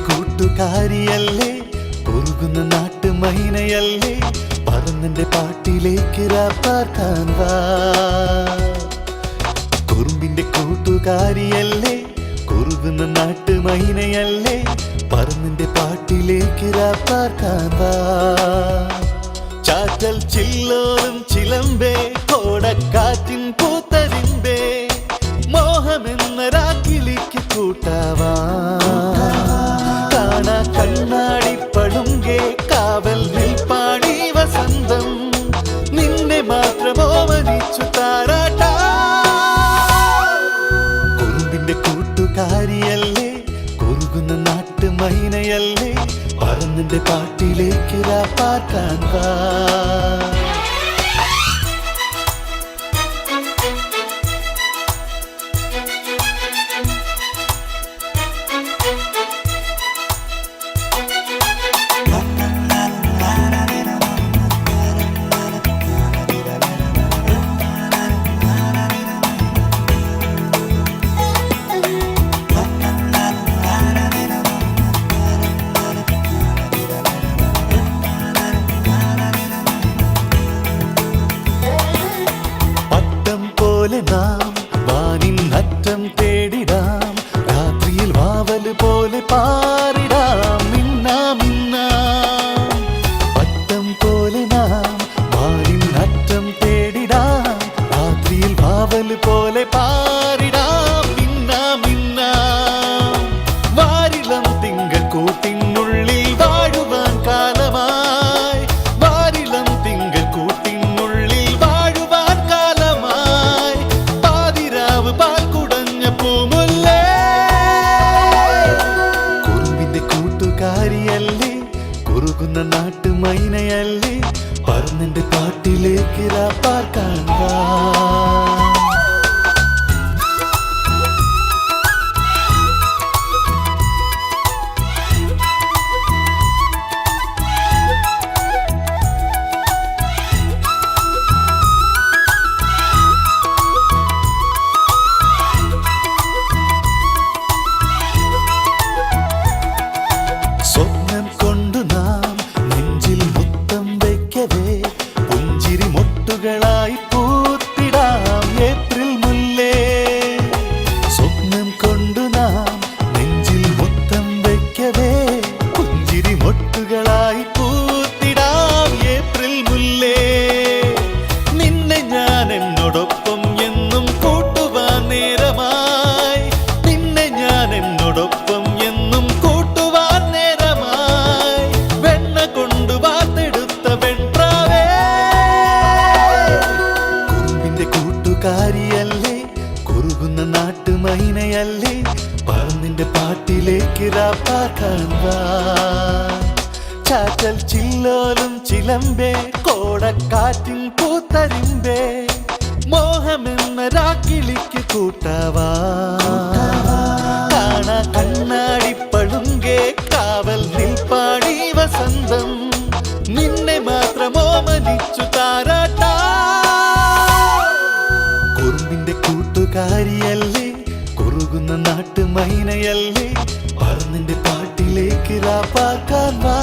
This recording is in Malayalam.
കൂട്ടുകാരിയല്ലേ കുറുകുന്ന നാട്ടുമൈനയല്ലേ പറന്നെന്റെ പാട്ടിലേക്ക് റാപ്പാർക്കാൻ വാ. കുറുമ്പിന്റെ കൂട്ടുകാരിയല്ലേ കുറുകുന്ന നാട്ടുമൈനയല്ലേ പറന്നെന്റെ പാട്ടിലേക്ക് റാപ്പാർക്കാൻ വാ. ചാറ്റൽ ചില്ലോലും ചിലമ്പേ കോടക്കാറ്റിൻ പൂത്തരിമ്പേ മോഹമെന്ന രാക്കിളിക്ക് കൂട്ടാവാ. കണ്ണാടി പളുങ്കേ കാവൽ നിൽപ്പാടി വസന്തം നിന്നെ മാത്രമോ മരിച്ചു താരാട്ടാ. കുറുമ്പിന്റെ കൂട്ടുകാരിയല്ലേ കുറുകുന്ന നാട്ടുമൈനയല്ലേ പറന്നെന്റെ പാട്ടിലേക്ക് റാപ്പാർക്കാൻ വാ. നാം വാനിൻ അറ്റം തേടിടാം രാത്രിയിൽ വാവല് പോലെ പാറിടാം മിന്നാം മിന്നാം. പട്ടം പോലെ നാം വാനിൻ അറ്റം തേടിടാം രാത്രിയിൽ വാവല് പോലെ പാറിടാം മിന്നാം മിന്നാം. വാരിളം തിങ്കൾ കൂട്ടിനുള്ളിൽ വാഴുവാൻ കാലമായി വാരിളം തിങ്കൾ കൂട്ടിനുള്ളിൽ വാഴുവാൻ കാലമായി. പാൽക്കുടഞ്ഞ പൂമുല്ലേ കുറുമ്പിന്റെ കൂട്ടുകാരിയല്ലേ കുറുകുന്ന നാട്ടുമൈനയല്ലേ പറന്നെന്റെ പാട്ടിലേക്ക് റാപ്പാർക്കാൻ വാ. സ്വപ്നം കൊണ്ടു നാം നെഞ്ചിൽ മുത്തം വയ്ക്കവേ പുഞ്ചിരി മൊട്ടുകളായി പൂത്തിടാം ഏപ്രിൽ മുല്ലേ. സ്വപ്നം കൊണ്ടു നാം നെഞ്ചിൽ മുത്തം വയ്ക്കവേ പുഞ്ചിരി മൊട്ടുകളായി പൂത്തിടാം ഏപ്രിൽ മുല്ലേ. നിന്നെ ഞാൻ എന്നോടൊപ്പം എന്നും കൂട്ടുവാൻ നേരമായി നിന്നെ ഞാൻ എന്നോടൊപ്പം എന്നും കൂട്ടുവാൻ നേരമായി. വെണ്ണ കൊണ്ടു വാർത്തെടുത്ത വെൺപ്രാവേ കുറുമ്പിന്റെ കൂട്ടുകാരിയല്ലേ കുറുകുന്ന നാട്ടുമൈനയല്ലേ പറന്നെന്റെ പാട്ടിലേക്ക് റാപ്പാർക്കാൻ വാ. ചാറ്റൽ ചില്ലോലും ചിലമ്പേ കോടക്കാറ്റിൻ പൂത്തരിമ്പേ മോഹമെന്ന രാക്കിളിക്ക് കൂട്ടാവാ. കണ്ണാടി പളുങ്കേ കാവൽ നിൽപ്പാടി വസന്തം നിന്നെ മാത്രമോ മരിച്ചു താരാട്ടാ. കുറുമ്പിന്റെ കൂട്ടുകാരിയല്ലേ കുറുകുന്ന നാട്ടുമൈനയല്ലേ പറന്നെന്റെ പാട്ടി എന്നിലേക്ക് പാക്കാൻ വാ